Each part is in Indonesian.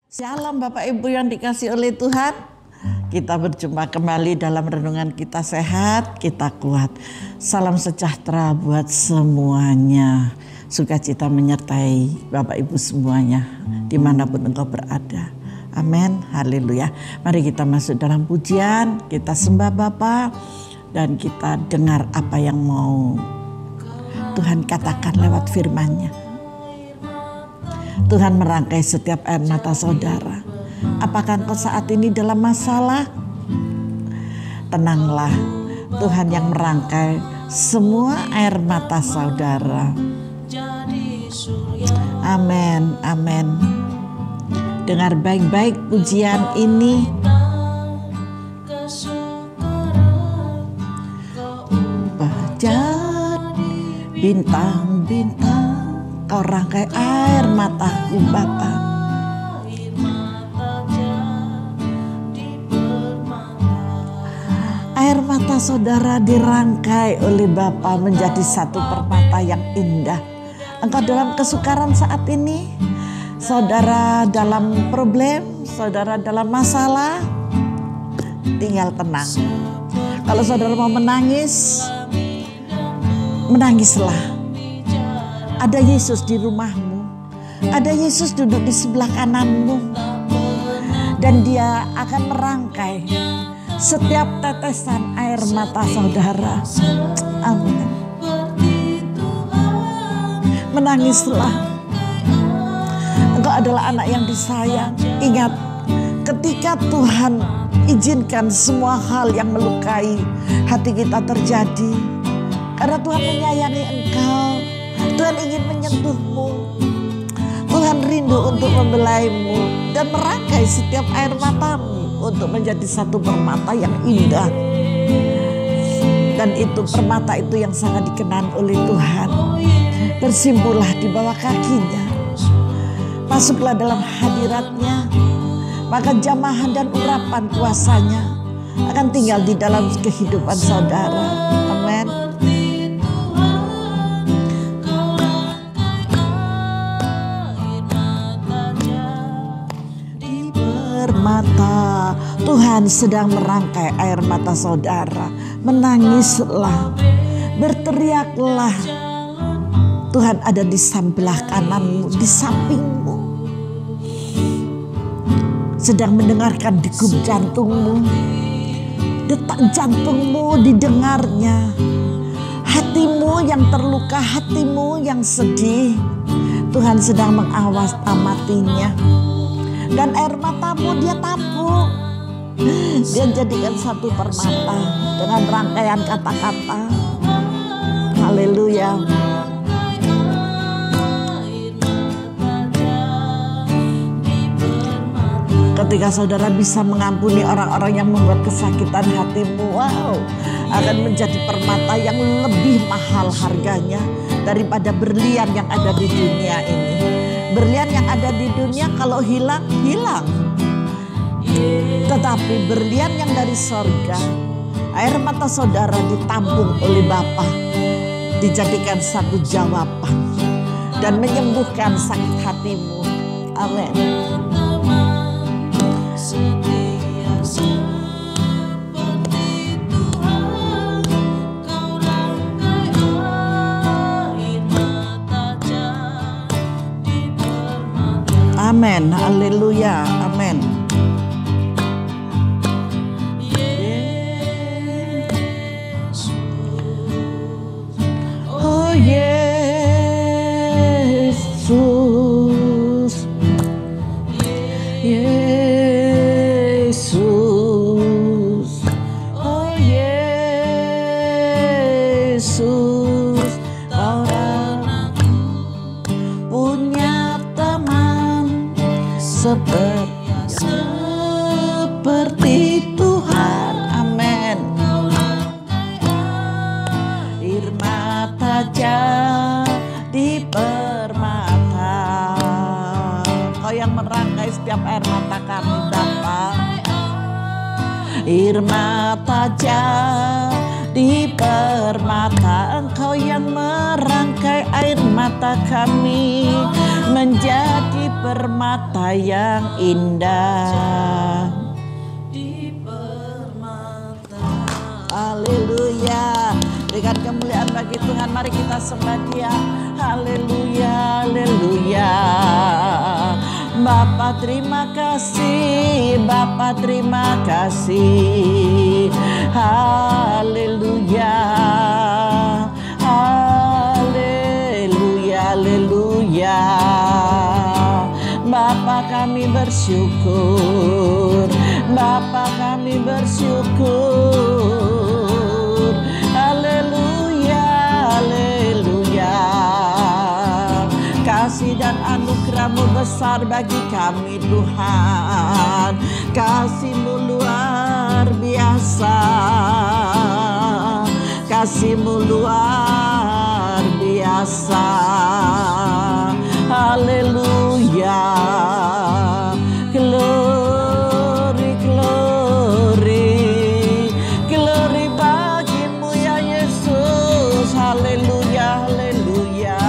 Shalom Bapak Ibu yang dikasihi oleh Tuhan. Kita berjumpa kembali dalam renungan Kita Sehat, Kita Kuat. Salam sejahtera buat semuanya. Sukacita menyertai Bapak Ibu semuanya dimanapun engkau berada. Amin, haleluya. Mari kita masuk dalam pujian, kita sembah Bapa dan kita dengar apa yang mau Tuhan katakan lewat firman-Nya. Tuhan merangkai setiap air mata saudara. Apakah engkau saat ini dalam masalah? Tenanglah, Tuhan yang merangkai semua air mata saudara. Amin, amin. Dengar baik-baik pujian ini. Jadi bintang-bintang, kau rangkai air mataku Bapa. Air mata saudara dirangkai oleh Bapa menjadi satu permata yang indah. Engkau dalam kesukaran saat ini, saudara dalam problem, saudara dalam masalah, tinggal tenang. Kalau saudara mau menangis, menangislah. Ada Yesus di rumahmu, ada Yesus duduk di sebelah kananmu, dan Dia akan merangkai setiap tetesan air mata saudara. Amin. Menangislah. Engkau adalah anak yang disayang. Ingat, ketika Tuhan izinkan semua hal yang melukai hati kita terjadi, karena Tuhan menyayangi engkau, Tuhan ingin menyentuhmu, Tuhan rindu untuk membelaimu dan merangkai setiap air matamu untuk menjadi satu permata yang indah. Dan itu permata itu yang sangat dikenan oleh Tuhan. Bersimpulah di bawah kakinya, masuklah dalam hadiratnya, maka jamahan dan urapan kuasanya akan tinggal di dalam kehidupan saudara. Amin. Mata Tuhan sedang merangkai air mata saudara. Menangislah, berteriaklah. Tuhan ada di sebelah kananmu, di sampingmu, sedang mendengarkan degup jantungmu, detak jantungmu didengarnya. Hatimu yang terluka, hatimu yang sedih, Tuhan sedang mengawas amatinya. Dan air matamu Dia tampung, Dia jadikan satu permata dengan rangkaian kata-kata. Haleluya. Ketika saudara bisa mengampuni orang-orang yang membuat kesakitan hatimu, wow, akan menjadi permata yang lebih mahal harganya daripada berlian yang ada di dunia ini. Berlian yang ada di dunia kalau hilang, hilang. Tetapi berlian yang dari sorga, air mata saudara ditampung oleh Bapa, dijadikan satu jawaban dan menyembuhkan sakit hatimu. Amin. Amin, haleluya, amin. Oh Yesus, Yesus, oh Yesus, orang punya teman seperti Tuhan. Amin. Air mata jadi permata, Kau yang merangkai setiap air mata kami Bapa. Air mata jadi permata, Engkau yang merangkai air mata kami menjadi permata yang indah. Haleluya. Berikan kemuliaan bagi Tuhan. Mari kita sembah Dia. Haleluya, haleluya. Bapa terima kasih, Bapa terima kasih. Haleluya. Haleluya, haleluya. Bapa kami bersyukur, Bapa kami bersyukur. Haleluya, haleluya. Kasih dan anugerah-Mu besar bagi kami Tuhan. Kasih-Mu luar biasa, Kasih-Mu luar biasa. Haleluya. Glory, glory, glory bagi-Mu ya Yesus. Haleluya, haleluya.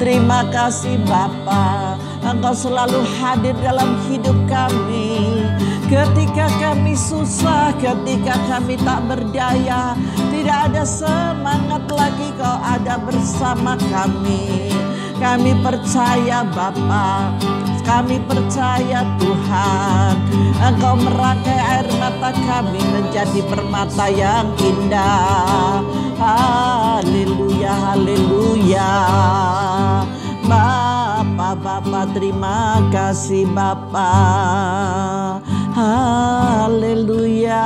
Terima kasih Bapa, Engkau selalu hadir dalam hidup kami. Ketika kami susah, ketika kami tak berdaya, tidak ada semangat lagi, Kau ada bersama kami. Kami percaya Bapa, kami percaya Tuhan, Engkau merangkai air mata kami menjadi permata yang indah. Haleluya, haleluya. Bapa, terima kasih Bapa. Haleluya.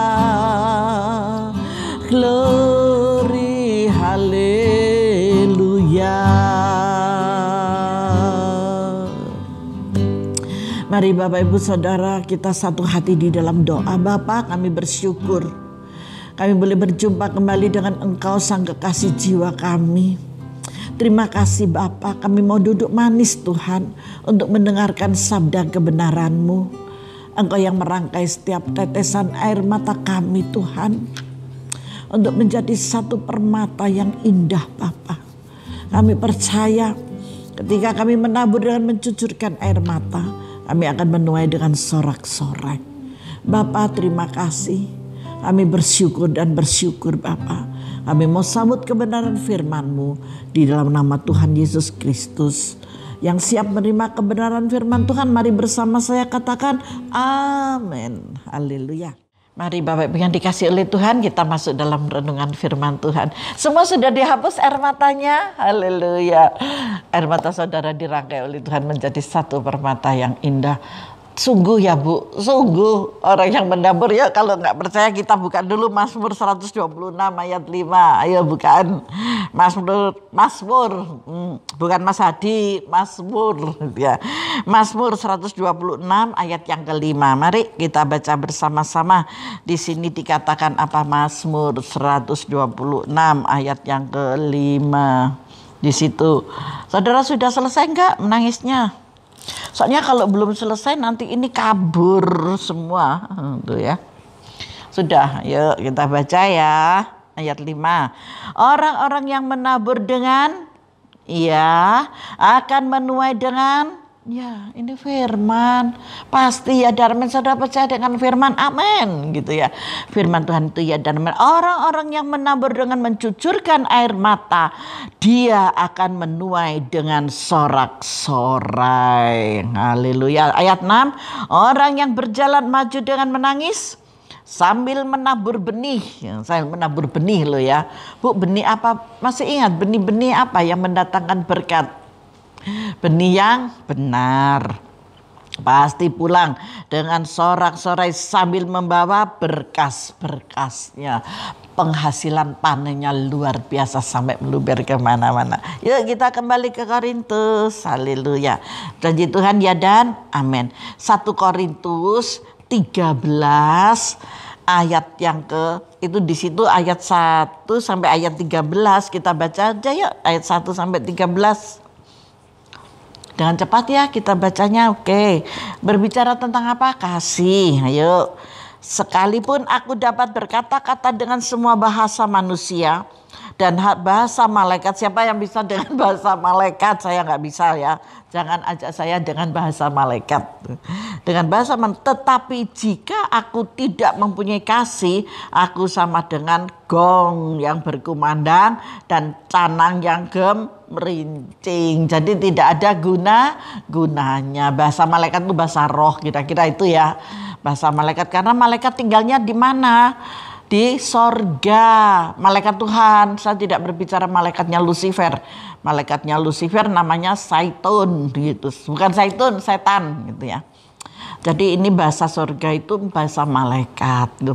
Glory, haleluya. Mari Bapak Ibu Saudara, kita satu hati di dalam doa. Bapa, kami bersyukur kami boleh berjumpa kembali dengan Engkau, Sang Kekasih jiwa kami. Terima kasih Bapa, kami mau duduk manis Tuhan untuk mendengarkan sabda kebenaran-Mu. Engkau yang merangkai setiap tetesan air mata kami Tuhan, untuk menjadi satu permata yang indah Bapa. Kami percaya ketika kami menabur dengan mencucurkan air mata, kami akan menuai dengan sorak-sorai. Bapa, terima kasih. Kami bersyukur dan bersyukur Bapa. Kami mau sambut kebenaran firman-Mu di dalam nama Tuhan Yesus Kristus. Yang siap menerima kebenaran firman Tuhan, mari bersama saya katakan amin. Haleluya. Mari Bapak Ibu yang dikasih oleh Tuhan, kita masuk dalam renungan firman Tuhan. Semua sudah dihapus air matanya? Haleluya. Air mata saudara dirangkai oleh Tuhan menjadi satu permata yang indah. Sungguh ya Bu, sungguh orang yang menabur ya. Kalau nggak percaya kita buka dulu Mazmur 126 ayat 5. Ayo bukaan Mazmur, bukan Mas Hadi, Mazmur ya. Mazmur 126 ayat yang kelima. Mari kita baca bersama-sama. Di sini dikatakan apa? Mazmur 126 ayat yang kelima. Di situ. Saudara sudah selesai nggak menangisnya? Soalnya kalau belum selesai nanti ini kabur semua. Tuh ya. Sudah, yuk kita baca ya. Ayat 5. Orang-orang yang menabur dengan akan menuai dengan ini firman. Pasti ya Darmen, saudara percaya dengan firman, amin gitu ya. Firman Tuhan itu ya Darmen. Orang-orang yang menabur dengan mencucurkan air mata, dia akan menuai dengan sorak-sorai. Haleluya. Ayat 6. Orang yang berjalan maju dengan menangis sambil menabur benih. Saya menabur benih loh ya. Bu, benih apa? Masih ingat benih-benih apa yang mendatangkan berkat? Benih yang benar. Pasti pulang dengan sorak-sorai sambil membawa berkas-berkasnya. Penghasilan panennya luar biasa sampai meluber kemana-mana. Yuk kita kembali ke Korintus. Haleluya. Janji Tuhan ya dan amin. 1 Korintus 13 ayat yang itu di situ ayat 1 sampai ayat 13. Kita baca aja yuk ayat 1 sampai 13. Dengan cepat ya kita bacanya. Oke. Berbicara tentang apa? Kasih. Ayo. Sekalipun aku dapat berkata-kata dengan semua bahasa manusia Dan bahasa malaikat, siapa yang bisa dengan bahasa malaikat? Saya nggak bisa ya. Jangan ajak saya dengan bahasa malaikat. Dengan bahasa tetapi jika aku tidak mempunyai kasih, aku sama dengan gong yang berkumandang dan canang yang gemerincing. Jadi tidak ada gunanya. Bahasa malaikat itu bahasa roh, kira-kira itu ya. Bahasa malaikat, karena malaikat tinggalnya di mana? Di sorga, malaikat Tuhan. Saya tidak berbicara malaikatnya Lucifer. Malaikatnya Lucifer namanya Saitun gitu. Bukan Saitun, setan gitu ya. Jadi ini bahasa sorga itu bahasa malaikat gitu.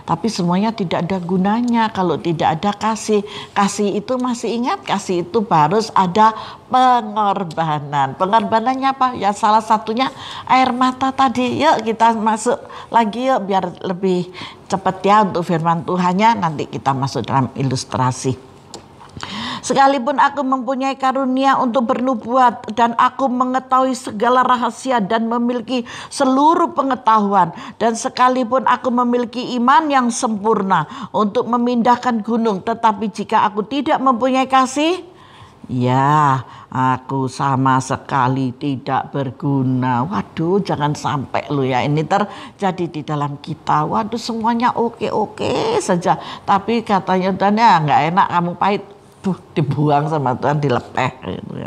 Tapi semuanya tidak ada gunanya kalau tidak ada kasih. Kasih itu masih ingat, kasih itu harus ada pengorbanan. Pengorbanannya apa? Ya salah satunya air mata tadi. Yuk kita masuk lagi yuk biar lebih cepat ya untuk firman Tuhannya. Nanti kita masuk dalam ilustrasi. Sekalipun aku mempunyai karunia untuk bernubuat dan aku mengetahui segala rahasia dan memiliki seluruh pengetahuan, dan sekalipun aku memiliki iman yang sempurna untuk memindahkan gunung, tetapi jika aku tidak mempunyai kasih, ya aku sama sekali tidak berguna. Waduh, jangan sampai lo ya ini terjadi di dalam kita. Waduh, semuanya oke saja, tapi katanya Tuhan ya nggak enak, kamu pahit, dibuang sama Tuhan, dilepeh gitu ya.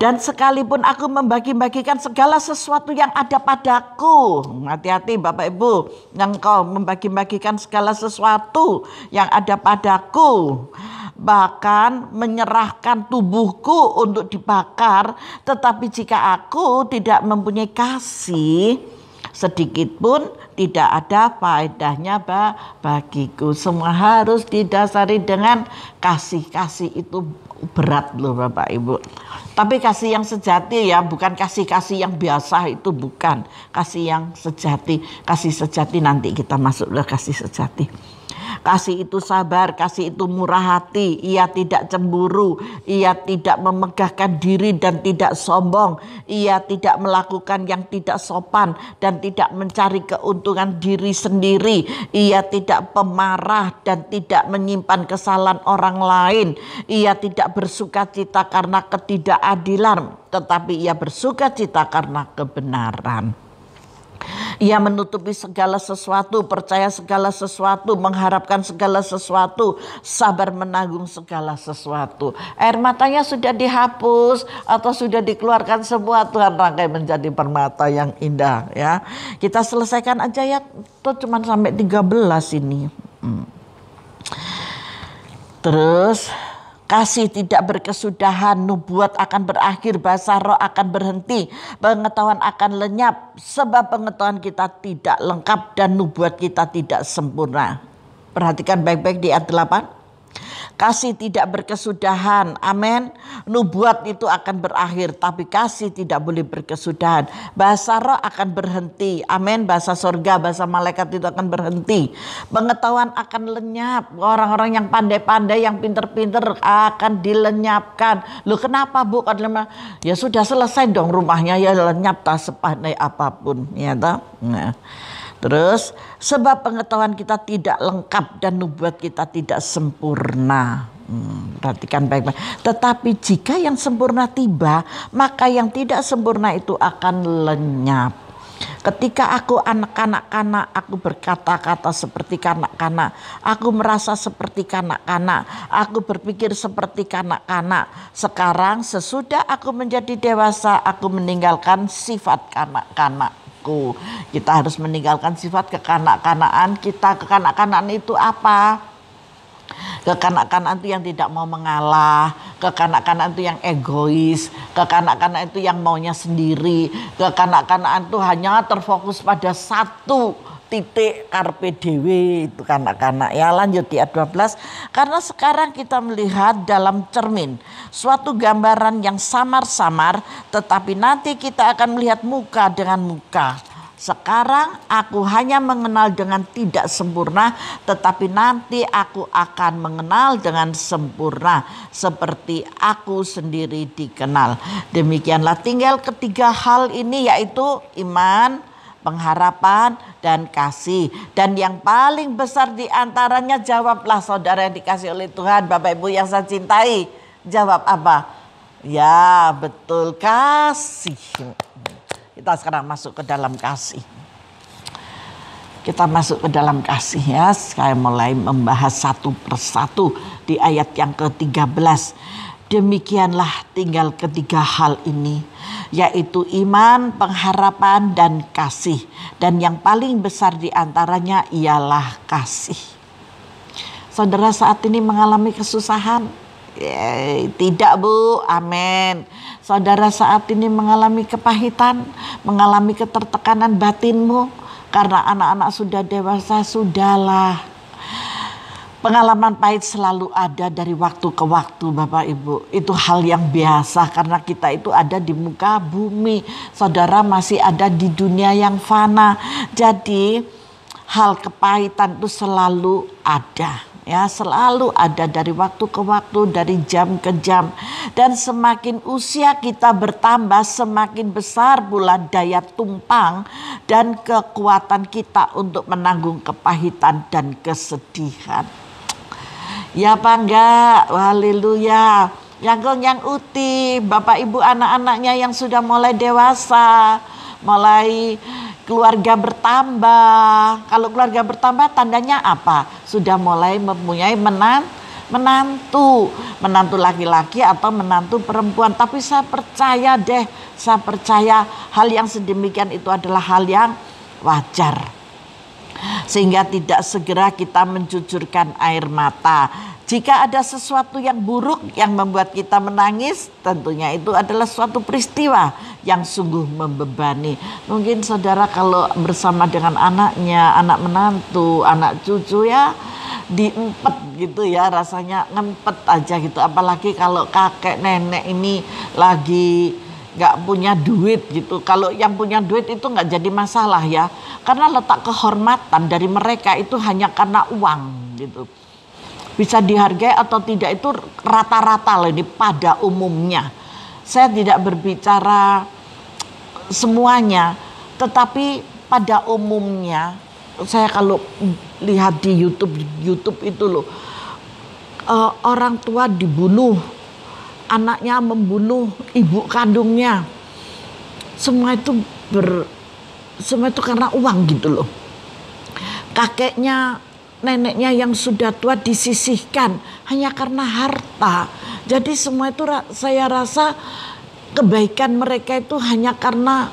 Dan sekalipun aku membagi-bagikan segala sesuatu yang ada padaku, hati-hati Bapak Ibu, yang kau membagi-bagikan segala sesuatu yang ada padaku, bahkan menyerahkan tubuhku untuk dibakar, tetapi jika aku tidak mempunyai kasih, sedikit pun tidak ada faedahnya bagiku. Semua harus didasari dengan kasih. Kasih itu berat loh Bapak Ibu. Tapi kasih yang sejati ya, bukan kasih-kasih yang biasa, itu bukan. Kasih yang sejati. Kasih sejati nanti kita masuk ke kasih sejati. Kasih itu sabar, kasih itu murah hati, ia tidak cemburu, ia tidak memegahkan diri dan tidak sombong, ia tidak melakukan yang tidak sopan dan tidak mencari keuntungan diri sendiri, ia tidak pemarah dan tidak menyimpan kesalahan orang lain, ia tidak bersukacita karena ketidakadilan, tetapi ia bersukacita karena kebenaran. Ia menutupi segala sesuatu, percaya segala sesuatu, mengharapkan segala sesuatu, sabar menanggung segala sesuatu. Air matanya sudah dihapus atau sudah dikeluarkan semua, Tuhan rangkai menjadi permata yang indah ya. Kita selesaikan aja ya, itu cuma sampai 13 ini. Terus kasih tidak berkesudahan, nubuat akan berakhir, bahasa roh akan berhenti, pengetahuan akan lenyap, sebab pengetahuan kita tidak lengkap dan nubuat kita tidak sempurna. Perhatikan baik-baik di ayat 8. Kasih tidak berkesudahan, amin. Nubuat itu akan berakhir, tapi kasih tidak boleh berkesudahan. Bahasa roh akan berhenti, amin. Bahasa sorga, bahasa malaikat itu akan berhenti. Pengetahuan akan lenyap. Orang-orang yang pandai-pandai, yang pinter-pinter akan dilenyapkan. Loh kenapa Bu? Ya sudah selesai dong rumahnya, ya lenyap tak sepandai apapun. Ya toh? Nah. Terus sebab pengetahuan kita tidak lengkap dan nubuat kita tidak sempurna. Perhatikan baik-baik. Tetapi jika yang sempurna tiba, maka yang tidak sempurna itu akan lenyap. Ketika aku anak-kanak, aku berkata-kata seperti kanak-kanak, aku merasa seperti kanak-kanak, aku berpikir seperti kanak-kanak. Sekarang sesudah aku menjadi dewasa, aku meninggalkan sifat kanak-kanak. Kita harus meninggalkan sifat kekanak-kanakan kita. Kekanak-kanakan itu apa? Kekanak-kanakan itu yang tidak mau mengalah, kekanak-kanakan itu yang egois, kekanak-kanakan itu yang maunya sendiri, kekanak-kanakan itu hanya terfokus pada satu titik carpe diewe, itu kanak-kanak ya. Lanjut di ayat 12. Karena sekarang kita melihat dalam cermin suatu gambaran yang samar-samar, tetapi nanti kita akan melihat muka dengan muka. Sekarang aku hanya mengenal dengan tidak sempurna, tetapi nanti aku akan mengenal dengan sempurna seperti aku sendiri dikenal. Demikianlah tinggal ketiga hal ini, yaitu iman, pengharapan, dan kasih. Dan yang paling besar di antaranya, jawablah saudara yang dikasih oleh Tuhan, Bapak Ibu yang saya cintai. Jawab apa? Ya betul, kasih. Kita sekarang masuk ke dalam kasih. Kita masuk ke dalam kasih ya. Saya mulai membahas satu persatu di ayat yang ke-13. Demikianlah tinggal ketiga hal ini, yaitu iman, pengharapan, dan kasih. Dan yang paling besar di antaranya ialah kasih. Saudara saat ini mengalami kesusahan? Tidak Bu, amin. Saudara saat ini mengalami kepahitan, mengalami ketertekanan batinmu, karena anak-anak sudah dewasa, sudahlah. Pengalaman pahit selalu ada dari waktu ke waktu Bapak Ibu. Itu hal yang biasa karena kita itu ada di muka bumi. Saudara masih ada di dunia yang fana. Jadi hal kepahitan itu selalu ada. Ya, selalu ada dari waktu ke waktu, dari jam ke jam. Dan semakin usia kita bertambah, semakin besar pula daya tumpang dan kekuatan kita untuk menanggung kepahitan dan kesedihan. Ya apa enggak? Haleluya. Yang uti, Bapak Ibu anak-anaknya yang sudah mulai dewasa, mulai keluarga bertambah. Kalau keluarga bertambah tandanya apa? Sudah mulai mempunyai menantu laki-laki atau menantu perempuan. Tapi saya percaya hal yang sedemikian itu adalah hal yang wajar. Sehingga tidak segera kita mencucurkan air mata. Jika ada sesuatu yang buruk yang membuat kita menangis, tentunya itu adalah suatu peristiwa yang sungguh membebani. Mungkin saudara kalau bersama dengan anaknya, anak menantu, anak cucu ya, diempet gitu ya, rasanya ngempet aja gitu. Apalagi kalau kakek nenek ini lagi gak punya duit gitu. Kalau yang punya duit itu gak jadi masalah ya, karena letak kehormatan dari mereka itu hanya karena uang gitu. Bisa dihargai atau tidak itu rata-rata loh ini pada umumnya. Saya tidak berbicara semuanya, tetapi pada umumnya saya kalau lihat di YouTube itu loh, orang tua dibunuh, anaknya membunuh ibu kandungnya. Semua itu karena uang gitu loh. Kakeknya, neneknya yang sudah tua disisihkan hanya karena harta. Jadi semua itu saya rasa kebaikan mereka itu hanya karena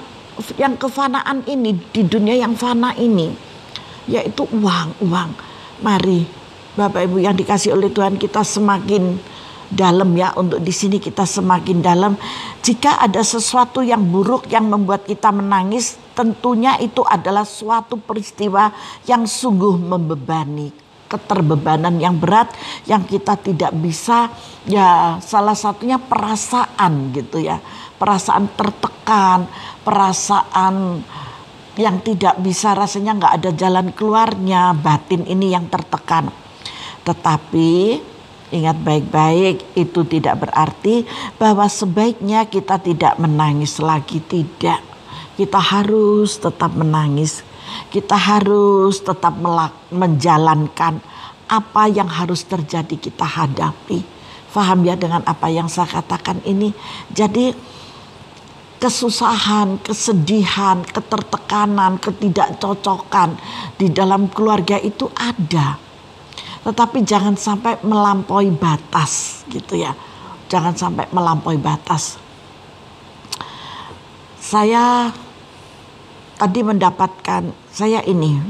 yang kefanaan ini, di dunia yang fana ini, yaitu uang. Mari Bapak Ibu yang dikasih oleh Tuhan, kita semakin dalam ya, untuk di sini kita semakin dalam. Jika ada sesuatu yang buruk yang membuat kita menangis, tentunya itu adalah suatu peristiwa yang sungguh membebani, keterbebanan yang berat yang kita tidak bisa, ya salah satunya perasaan gitu ya, perasaan tertekan, perasaan yang tidak bisa, rasanya nggak ada jalan keluarnya, batin ini yang tertekan. Tetapi ingat baik-baik, itu tidak berarti bahwa sebaiknya kita tidak menangis lagi, tidak. Kita harus tetap menangis. Kita harus tetap menjalankan apa yang harus terjadi, kita hadapi. Faham ya dengan apa yang saya katakan ini? Jadi kesusahan, kesedihan, ketertekanan, ketidakcocokan di dalam keluarga itu ada. Tetapi jangan sampai melampaui batas gitu ya. Jangan sampai melampaui batas. Saya tadi saya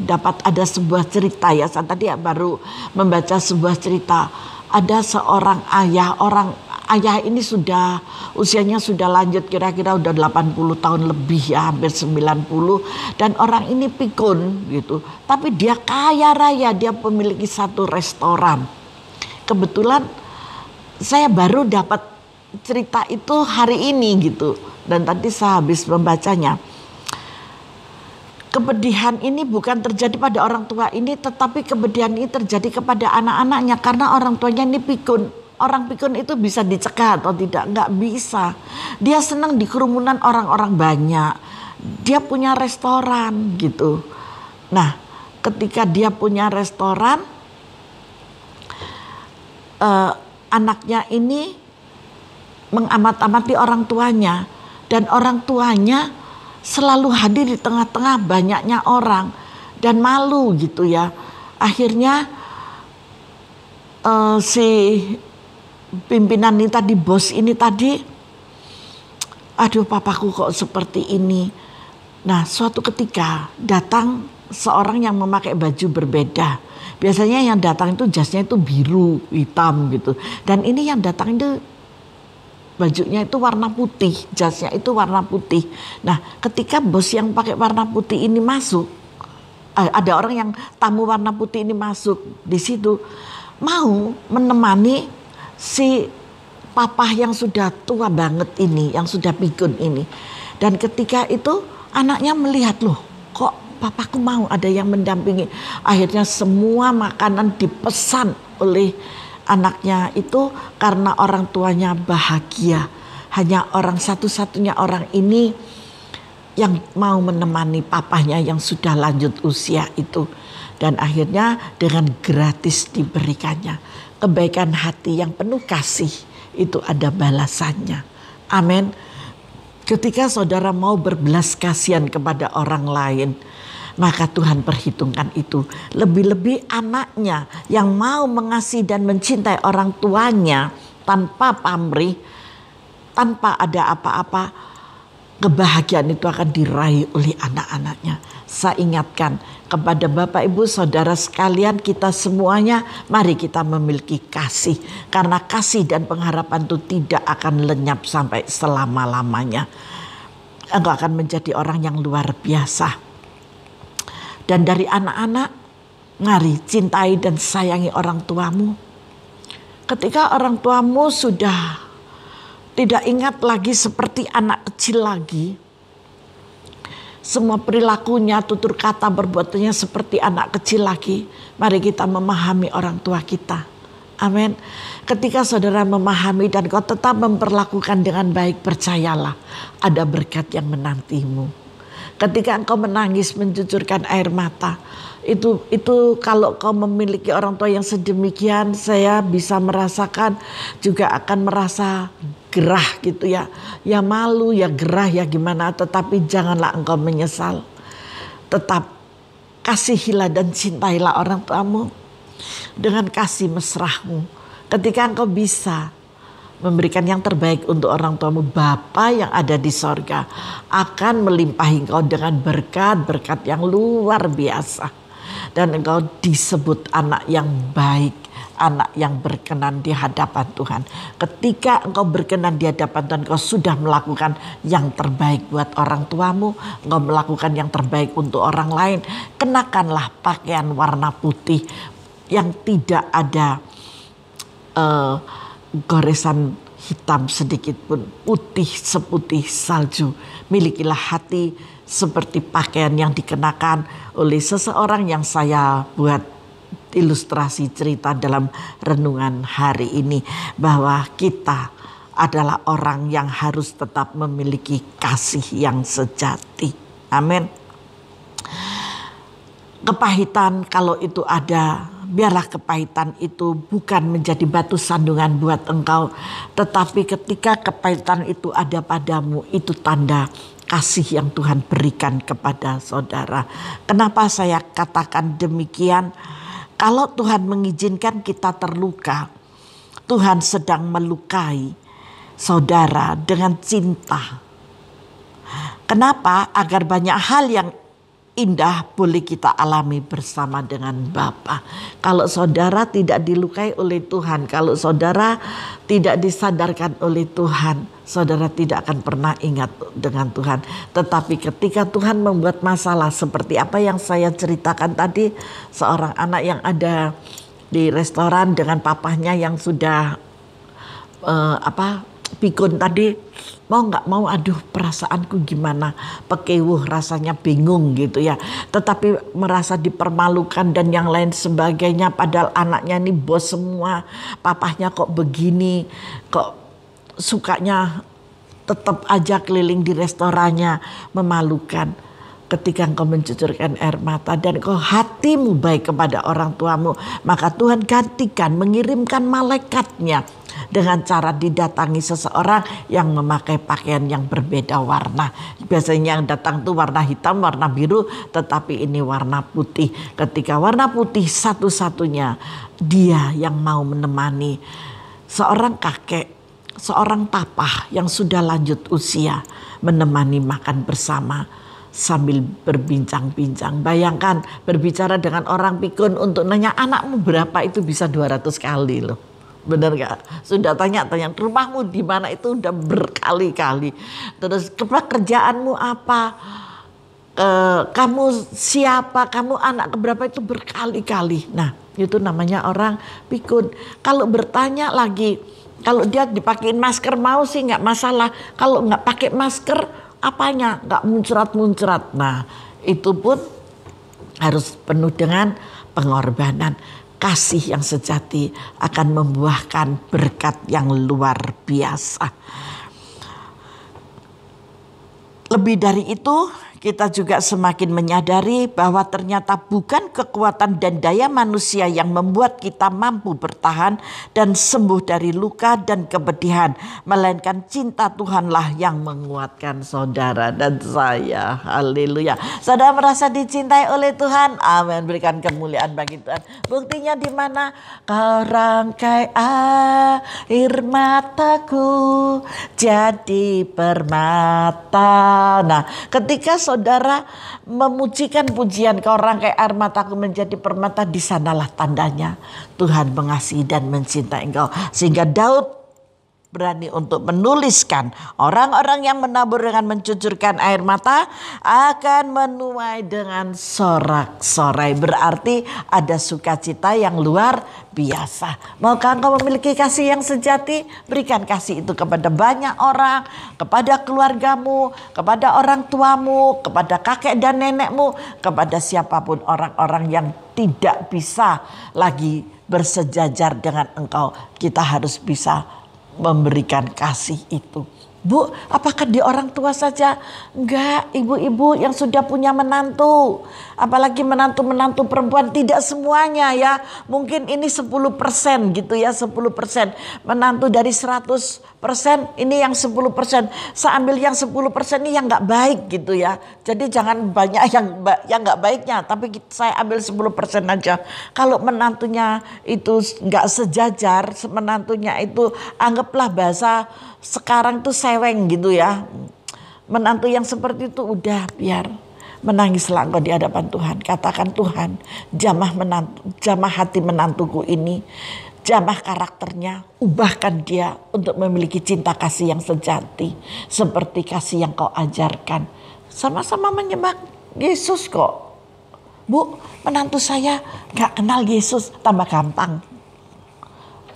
dapat ada sebuah cerita ya. Saya tadi baru membaca sebuah cerita. Ada seorang ayah ini sudah usianya sudah lanjut, kira-kira udah 80 tahun lebih ya, hampir 90. Dan orang ini pikun gitu. Tapi dia kaya raya, dia memiliki satu restoran. Kebetulan saya baru dapat cerita itu hari ini gitu. Dan tadi saya habis membacanya. Kepedihan ini bukan terjadi pada orang tua ini, tetapi kepedihan ini terjadi kepada anak-anaknya karena orang tuanya ini pikun. Orang pikun itu bisa dicegah atau tidak? Nggak bisa. Dia senang di kerumunan orang-orang banyak. dia punya restoran gitu. Nah, ketika dia punya restoran, anaknya ini mengamat-amati orang tuanya, dan orang tuanya selalu hadir di tengah-tengah banyaknya orang dan malu gitu ya. Akhirnya si pimpinan ini tadi, bos ini tadi, aduh papaku kok seperti ini. Nah, suatu ketika datang seorang yang memakai baju berbeda. Biasanya yang datang itu jasnya itu biru, hitam gitu. Dan ini yang datang itu bajunya itu warna putih, jasnya itu warna putih. Nah, ketika bos yang pakai warna putih ini masuk, ada orang yang tamu warna putih ini masuk di situ, mau menemani si papa yang sudah tua banget ini, yang sudah pikun ini. Dan ketika itu anaknya melihat, loh kok papaku mau ada yang mendampingi. Akhirnya semua makanan dipesan oleh anaknya itu karena orang tuanya bahagia. Hanya orang satu-satunya orang ini yang mau menemani papanya yang sudah lanjut usia itu. Dan akhirnya dengan gratis diberikannya. Kebaikan hati yang penuh kasih itu ada balasannya. Amin. Ketika saudara mau berbelas kasihan kepada orang lain, maka Tuhan perhitungkan itu. Lebih-lebih anaknya yang mau mengasihi dan mencintai orang tuanya tanpa pamrih, tanpa ada apa-apa, kebahagiaan itu akan diraih oleh anak-anaknya. Saya ingatkan kepada Bapak Ibu Saudara sekalian, kita semuanya mari kita memiliki kasih. Karena kasih dan pengharapan itu tidak akan lenyap sampai selama-lamanya. Engkau akan menjadi orang yang luar biasa. Dan dari anak-anak, mari cintai dan sayangi orang tuamu. Ketika orang tuamu sudah tidak ingat lagi seperti anak kecil lagi, semua perilakunya, tutur kata, perbuatannya seperti anak kecil lagi, mari kita memahami orang tua kita. Amin. Ketika saudara memahami dan kau tetap memperlakukan dengan baik, percayalah ada berkat yang menantimu. Ketika engkau menangis mencucurkan air mata, itu kalau kau memiliki orang tua yang sedemikian, saya bisa merasakan juga akan merasa gerah gitu ya. Ya malu, ya gerah, ya gimana, tetapi janganlah engkau menyesal. Tetap kasihilah dan cintailah orang tuamu dengan kasih mesrahmu. Ketika engkau bisa memberikan yang terbaik untuk orang tuamu, Bapa yang ada di sorga akan melimpahi engkau dengan berkat-berkat yang luar biasa. Dan engkau disebut anak yang baik, anak yang berkenan di hadapan Tuhan. Ketika engkau berkenan di hadapan Tuhan, engkau sudah melakukan yang terbaik buat orang tuamu, engkau melakukan yang terbaik untuk orang lain. Kenakanlah pakaian warna putih yang tidak ada goresan hitam sedikit pun, putih seputih salju. Milikilah hati seperti pakaian yang dikenakan oleh seseorang yang saya buat ilustrasi cerita dalam renungan hari ini, bahwa kita adalah orang yang harus tetap memiliki kasih yang sejati. Amin. Kepahitan kalau itu ada, biarlah kepahitan itu bukan menjadi batu sandungan buat engkau. Tetapi ketika kepahitan itu ada padamu, itu tanda kasih yang Tuhan berikan kepada saudara. Kenapa saya katakan demikian? Kalau Tuhan mengizinkan kita terluka, Tuhan sedang melukai saudara dengan cinta. Kenapa? Agar banyak hal yang indah boleh kita alami bersama dengan Bapa. Kalau saudara tidak dilukai oleh Tuhan, kalau saudara tidak disadarkan oleh Tuhan, saudara tidak akan pernah ingat dengan Tuhan. Tetapi ketika Tuhan membuat masalah seperti apa yang saya ceritakan tadi, seorang anak yang ada di restoran dengan papahnya yang sudah pikun tadi, mau nggak mau, aduh perasaanku gimana, pekewuh rasanya, bingung gitu ya. Tetapi merasa dipermalukan dan yang lain sebagainya, padahal anaknya ini bos semua, papahnya kok begini, kok sukanya tetap aja keliling di restorannya, memalukan. Ketika engkau mencucurkan air mata dan engkau hatimu baik kepada orang tuamu, maka Tuhan gantikan mengirimkan malaikatnya dengan cara didatangi seseorang yang memakai pakaian yang berbeda warna. Biasanya yang datang tuh warna hitam, warna biru, tetapi ini warna putih. Ketika warna putih satu-satunya dia yang mau menemani seorang kakek, seorang papa yang sudah lanjut usia, menemani makan bersama sambil berbincang-bincang. Bayangkan berbicara dengan orang pikun untuk nanya anakmu berapa, itu bisa 200 kali loh. Benar gak? Sudah tanya-tanya rumahmu di mana, itu udah berkali-kali. Terus pekerjaanmu apa? Kamu siapa? Kamu anak keberapa? Itu berkali-kali. Nah, itu namanya orang pikun. Kalau bertanya lagi, kalau dia dipakein masker mau sih nggak masalah. Kalau nggak pakai masker, apanya? Nggak muncrat-muncrat. Nah, itu pun harus penuh dengan pengorbanan. Kasih yang sejati akan membuahkan berkat yang luar biasa. Lebih dari itu, kita juga semakin menyadari bahwa ternyata bukan kekuatan dan daya manusia yang membuat kita mampu bertahan dan sembuh dari luka dan kepedihan, melainkan cinta Tuhanlah yang menguatkan saudara dan saya. Haleluya. Saudara merasa dicintai oleh Tuhan? Amin. Berikan kemuliaan bagi Tuhan. Buktinya di mana? Kau rangkai air mataku jadi permata. Nah, ketika saudara memujikan pujian kau rangkai air mataku menjadi permata, di sanalah tandanya Tuhan mengasihi dan mencintai engkau. Sehingga Daud berani untuk menuliskan, orang-orang yang menabur dengan mencucurkan air mata akan menuai dengan sorak-sorai. Berarti ada sukacita yang luar biasa. Maukah engkau memiliki kasih yang sejati? Berikan kasih itu kepada banyak orang, kepada keluargamu, kepada orang tuamu, kepada kakek dan nenekmu, kepada siapapun orang-orang yang tidak bisa lagi bersejajar dengan engkau. Kita harus bisa memberikan kasih itu. Bu, apakah di orang tua saja? Enggak, ibu-ibu yang sudah punya menantu. Apalagi menantu-menantu perempuan, tidak semuanya ya. Mungkin ini 10% gitu ya, 10%. Menantu dari 100%, ini yang 10%. Saya ambil yang 10% ini yang gak baik gitu ya. Jadi jangan banyak yang gak baiknya, tapi saya ambil 10% aja. Kalau menantunya itu gak sejajar, menantunya itu anggaplah bahasa sekarang tuh seweng gitu ya. Menantu yang seperti itu udah biar menangislah engkau di hadapan Tuhan. Katakan, Tuhan, jamah hati menantuku ini, jamah karakternya, ubahkan dia untuk memiliki cinta kasih yang sejati seperti kasih yang kau ajarkan. Sama-sama menyembah Yesus kok. Bu, menantu saya gak kenal Yesus, tambah gampang.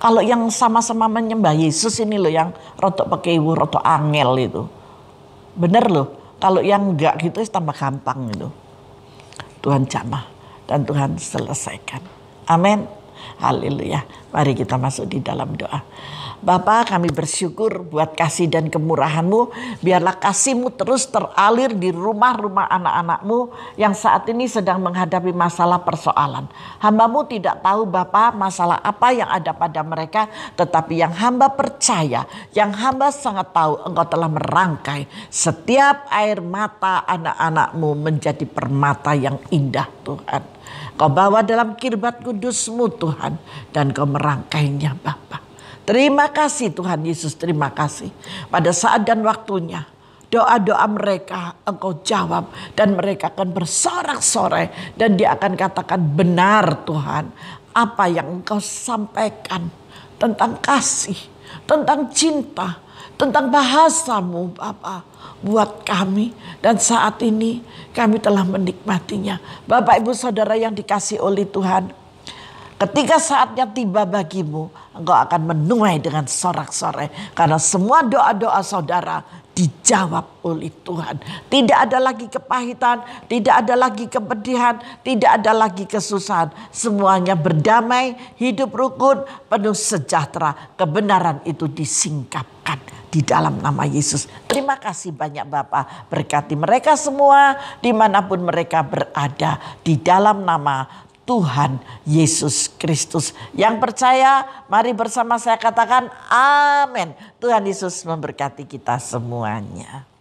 Kalau yang sama-sama menyembah Yesus ini loh yang rotok pekewu, rotok angel itu. Bener loh. Kalau yang enggak gitu tambah gampang itu. Tuhan jamah dan Tuhan selesaikan. Amin. Haleluya. Mari kita masuk di dalam doa. Bapa, kami bersyukur buat kasih dan kemurahan-Mu. Biarlah kasih-Mu terus teralir di rumah-rumah anak-anak-Mu yang saat ini sedang menghadapi masalah persoalan. Hamba-Mu tidak tahu Bapa masalah apa yang ada pada mereka. Tetapi yang hamba percaya, yang hamba sangat tahu Engkau telah merangkai setiap air mata anak-anak-Mu menjadi permata yang indah Tuhan. Kau bawa dalam kirbat kudus-Mu Tuhan. Dan Kau merangkainya Bapa. Terima kasih Tuhan Yesus, terima kasih. Pada saat dan waktunya doa-doa mereka Engkau jawab. Dan mereka akan bersorak-sorai. Dan dia akan katakan, benar Tuhan. Apa yang Engkau sampaikan tentang kasih, tentang cinta, tentang bahasa-Mu Bapa buat kami. Dan saat ini kami telah menikmatinya. Bapak Ibu Saudara yang dikasih oleh Tuhan, ketika saatnya tiba bagimu, Engkau akan menuai dengan sorak-sorai. Karena semua doa-doa saudara dijawab oleh Tuhan. Tidak ada lagi kepahitan, tidak ada lagi kepedihan, tidak ada lagi kesusahan. Semuanya berdamai, hidup rukun, penuh sejahtera. Kebenaran itu disingkapkan di dalam nama Yesus. Terima kasih banyak Bapa. Berkati mereka semua dimanapun mereka berada di dalam nama Tuhan Yesus Kristus. Yang percaya, mari bersama saya katakan amin. Tuhan Yesus memberkati kita semuanya.